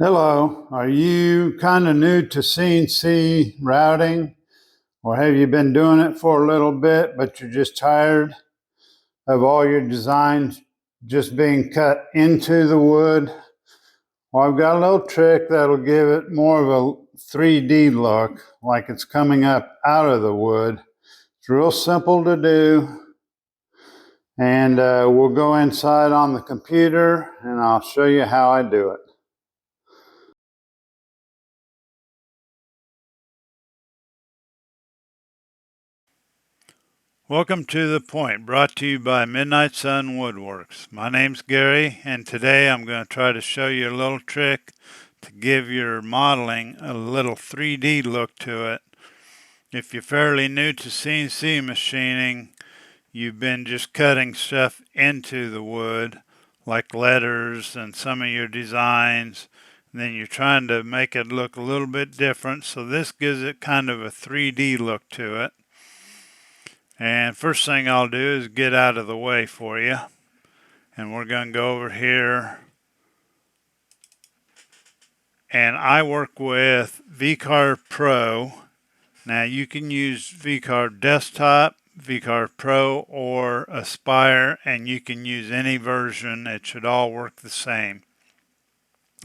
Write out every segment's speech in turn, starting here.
Hello, are you kind of new to CNC routing, or have you been doing it for a little bit, but you're just tired of all your designs just being cut into the wood? Well, I've got a little trick that'll give it more of a 3D look, like it's coming up out of the wood. It's real simple to do, and we'll go inside on the computer and I'll show you how I do it. Welcome to The Point, brought to you by Midnight Sun Woodworks. My name's Gary, and today I'm going to try to show you a little trick to give your modeling a little 3D look to it. If you're fairly new to CNC machining, you've been just cutting stuff into the wood, like letters and some of your designs, and then you're trying to make it look a little bit different, so this gives it kind of a 3D look to it. And first thing I'll do is get out of the way for you. And we're going to go over here. And I work with V-Carve Pro. Now you can use V-Carve Desktop, V-Carve Pro, or Aspire, and you can use any version. It should all work the same.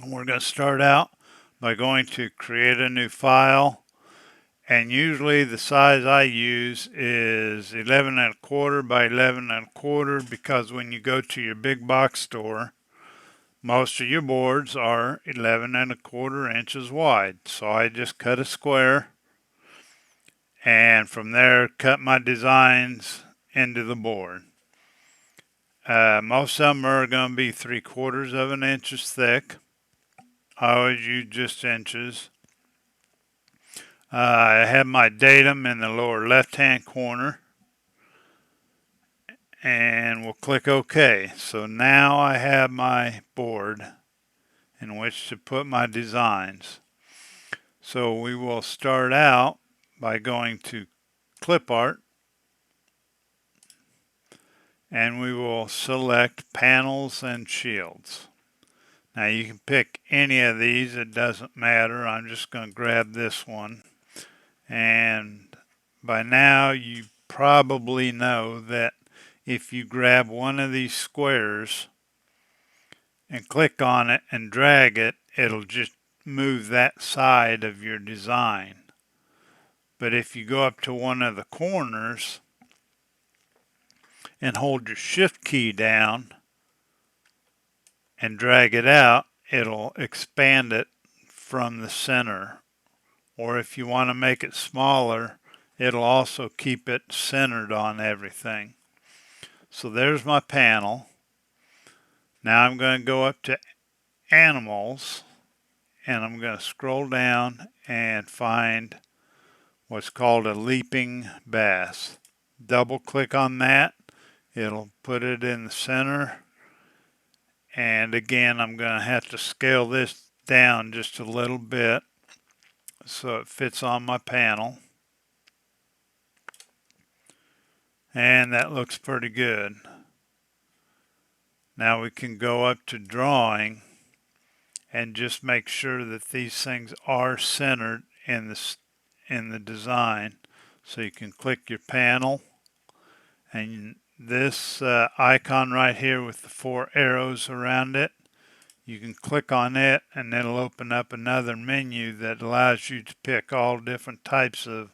And we're going to start out by going to create a new file. And usually the size I use is 11¼ by 11¼ because when you go to your big box store, most of your boards are 11¼ inches wide. So I just cut a square and from there cut my designs into the board. Most of them are going to be 3/4 of an inch thick. I always use just inches. I have my datum in the lower left-hand corner, and we'll click OK. So now I have my board in which to put my designs. So we will start out by going to Clip Art, and we will select Panels and Shields. Now you can pick any of these, it doesn't matter. I'm just going to grab this one. And by now you probably know that if you grab one of these squares and click on it and drag it, it'll just move that side of your design. But if you go up to one of the corners and hold your shift key down and drag it out, it'll expand it from the center. Or if you want to make it smaller, it'll also keep it centered on everything. So there's my panel. Now I'm going to go up to Animals, and I'm going to scroll down and find what's called a leaping bass. Double click on that. It'll put it in the center. And again, I'm going to have to scale this down just a little bit so it fits on my panel. And that looks pretty good. Now we can go up to Drawing and just make sure that these things are centered in the design. So you can click your panel, and this icon right here with the 4 arrows around it, you can click on it and it'll open up another menu that allows you to pick all different types of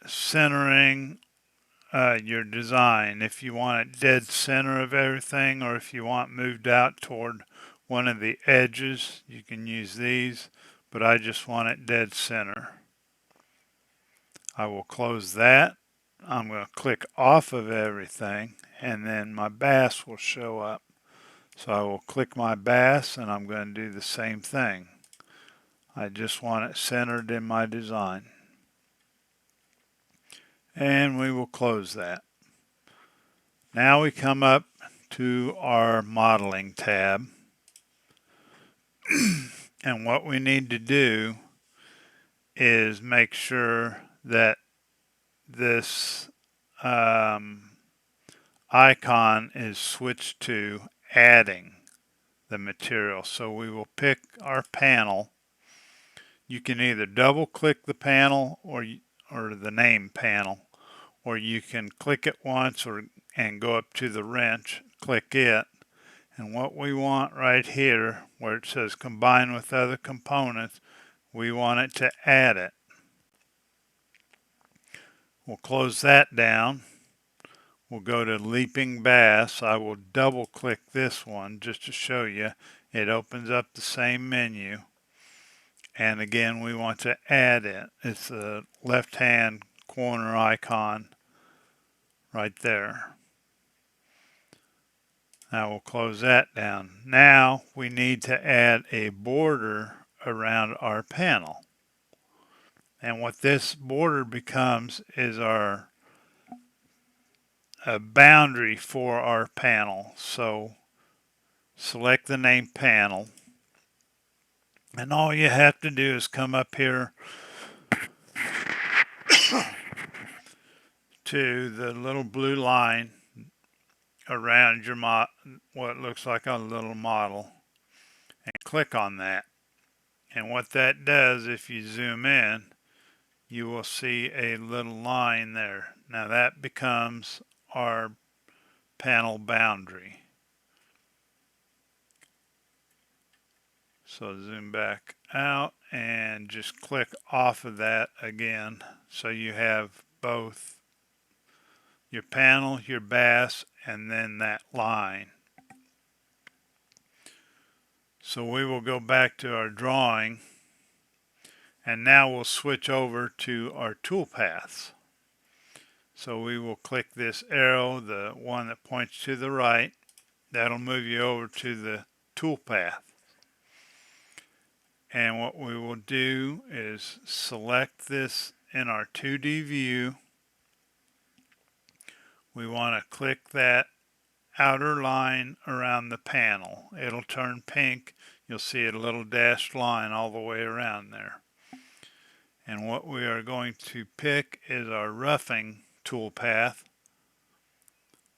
centering your design. If you want it dead center of everything, or if you want moved out toward one of the edges, you can use these, but I just want it dead center. I will close that. I'm going to click off of everything, and then my bass will show up. So I will click my bass, and I'm going to do the same thing. I just want it centered in my design. And we will close that. Now we come up to our modeling tab. And what we need to do is make sure that this icon is switched to adding. the material. So we will pick our panel. You can either double click the panel or the name panel, or you can click it once and go up to the wrench, click it. And what we want right here, where it says combine with other components, we want it to add it. We'll close that down. We'll go to Leaping Bass. I will double click this one just to show you. It opens up the same menu. And again, we want to add it. It's the left-hand corner icon right there. Now we'll close that down. Now we need to add a border around our panel. And what this border becomes is a boundary for our panel. So select the name panel. And all you have to do is come up here to the little blue line around your what looks like a little model and click on that. And what that does, if you zoom in, you will see a little line there. Now that becomes our panel boundary. So zoom back out and just click off of that again, so you have both your panel, your bass, and then that line. So we will go back to our drawing, and now we'll switch over to our toolpaths. So we will click this arrow, the one that points to the right. That'll move you over to the toolpath. And what we will do is select this in our 2D view. We want to click that outer line around the panel. It'll turn pink. You'll see a little dashed line all the way around there. And what we are going to pick is our roughing toolpath,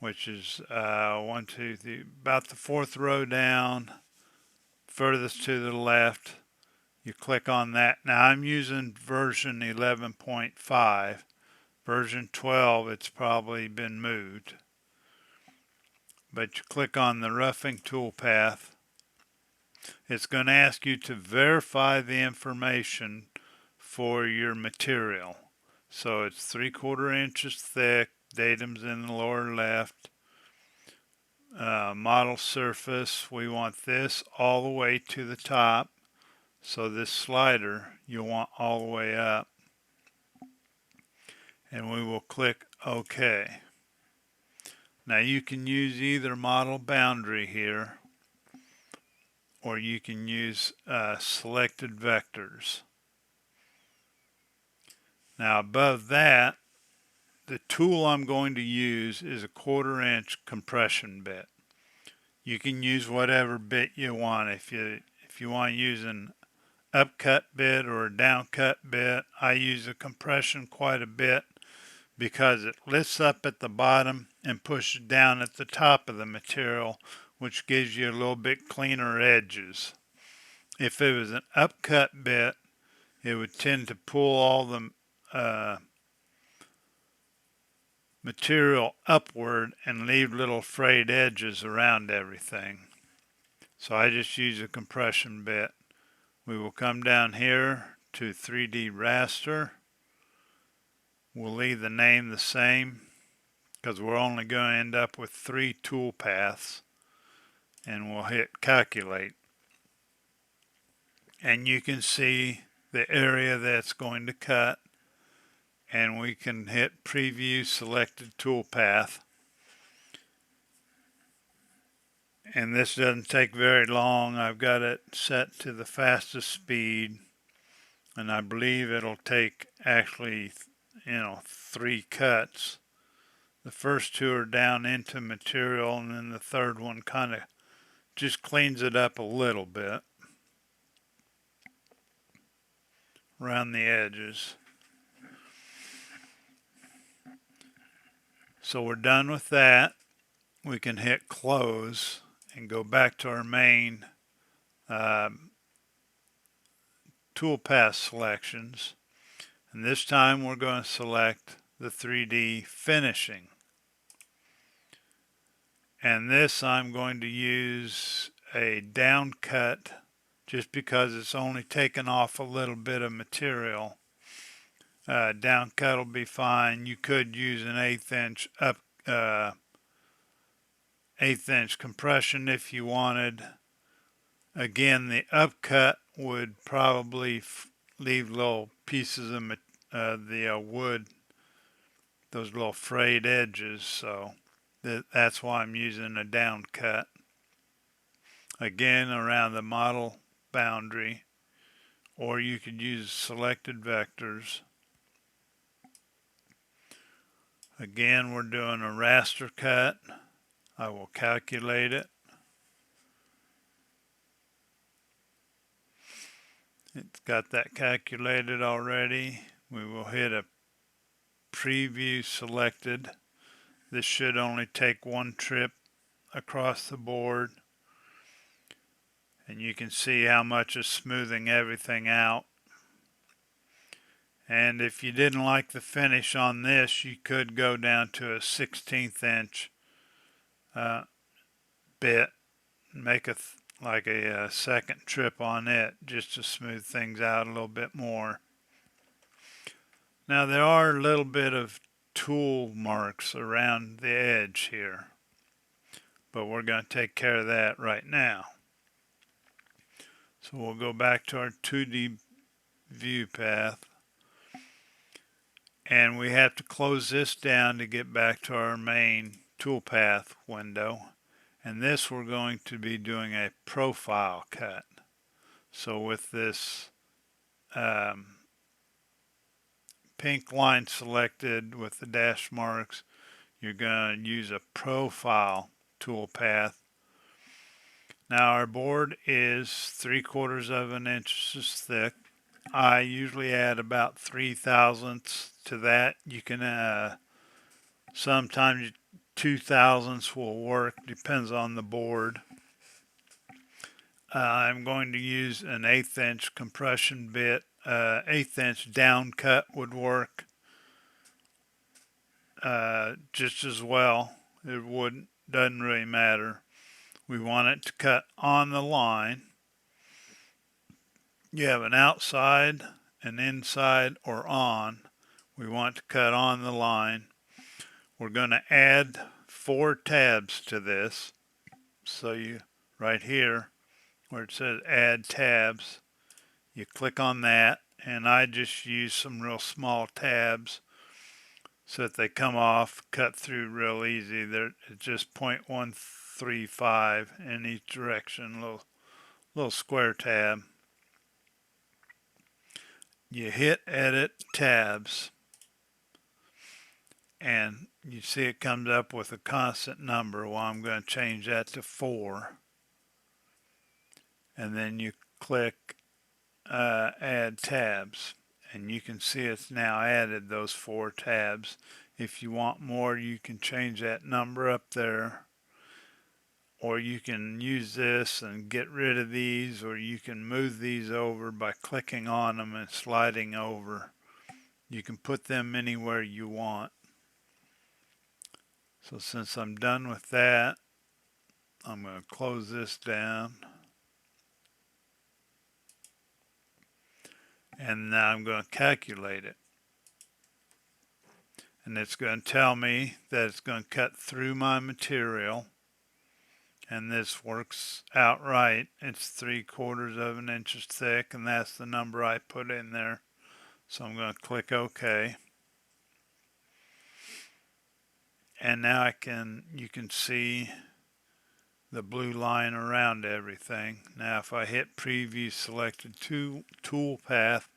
which is about the fourth row down, furthest to the left. You click on that. Now I'm using version 11.5. Version 12, it's probably been moved. But you click on the roughing toolpath. It's going to ask you to verify the information for your material. So it's 3/4 inches thick, datum's in the lower left. Model surface, we want this all the way to the top. So this slider, you'll want all the way up. And we will click OK. Now you can use either model boundary here, or you can use selected vectors. Now above that, the tool I'm going to use is a 1/4 inch compression bit. You can use whatever bit you want. If you want to use an upcut bit or a downcut bit, I use a compression quite a bit because it lifts up at the bottom and pushes down at the top of the material, which gives you a little bit cleaner edges. If it was an upcut bit, it would tend to pull all the material upward and leave little frayed edges around everything. So I just use a compression bit. We will come down here to 3D raster. We'll leave the name the same because we're only going to end up with 3 tool paths, and we'll hit calculate. And you can see the area that's going to cut, and we can hit preview selected toolpath. And this doesn't take very long. I've got it set to the fastest speed, and I believe it'll take actually 3 cuts. The first 2 are down into material, and then the third one kind of just cleans it up a little bit around the edges. So we're done with that. We can hit close, and go back to our main toolpath selections. And this time we're going to select the 3D finishing. And this I'm going to use a down cut just because it's only taken off a little bit of material. Down cut will be fine. You could use an 1/8 inch compression if you wanted. Again, the upcut would probably leave little pieces of the wood, those little frayed edges, so that's why I'm using a down cut. Again, around the model boundary, or you could use selected vectors. Again, we're doing a raster cut. I will calculate it. It's got that calculated already. We will hit a preview selected. This should only take one trip across the board. And you can see how much is smoothing everything out. And if you didn't like the finish on this, you could go down to a 1/16 inch bit, make like a second trip on it just to smooth things out a little bit more. Now there are a little bit of tool marks around the edge here, but we're going to take care of that right now. So we'll go back to our 2D view path, and we have to close this down to get back to our main toolpath window. And this we're going to be doing a profile cut. So with this pink line selected with the dash marks, you're going to use a profile toolpath. Now our board is 3/4 of an inch thick. I usually add about 3/1000 to that. You can sometimes 2/1000 will work, depends on the board. I'm going to use an 1/8 inch compression bit. 1/8 inch down cut would work just as well. Doesn't really matter. We want it to cut on the line. You have an outside, an inside, or on. We want to cut on the line. We're going to add 4 tabs to this. So you, right here, where it says add tabs, you click on that, and I just use some real small tabs so that they come off, cut through real easy. They're just 0.135 in each direction, little square tab. You hit edit tabs, and you see it comes up with a constant number. Well, I'm going to change that to 4. And then you click add tabs, and you can see it's now added those 4 tabs. If you want more, you can change that number up there, or you can use this and get rid of these, or you can move these over by clicking on them and sliding over. You can put them anywhere you want. So since I'm done with that, I'm going to close this down. And now I'm going to calculate it. And it's going to tell me that it's going to cut through my material. And this works out right. It's 3/4 of an inch thick, and that's the number I put in there. So I'm going to click OK. And now you can see the blue line around everything. Now if I hit preview selected tool path,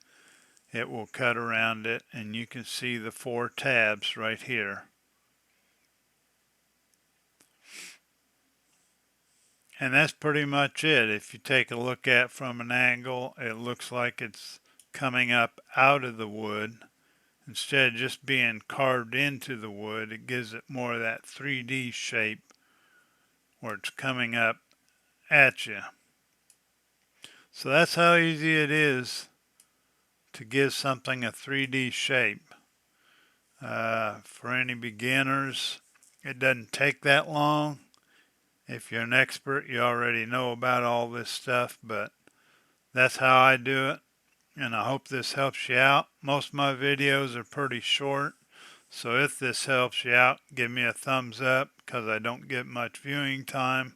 it will cut around it, and you can see the 4 tabs right here. And that's pretty much it. If you take a look at it from an angle, it looks like it's coming up out of the wood. Instead of just being carved into the wood, it gives it more of that 3D shape where it's coming up at you. So that's how easy it is to give something a 3D shape. For any beginners, it doesn't take that long. If you're an expert, you already know about all this stuff, but that's how I do it. And I hope this helps you out. Most of my videos are pretty short, so if this helps you out, give me a thumbs up because I don't get much viewing time.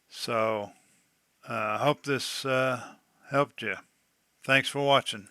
So I hope this helped you. Thanks for watching.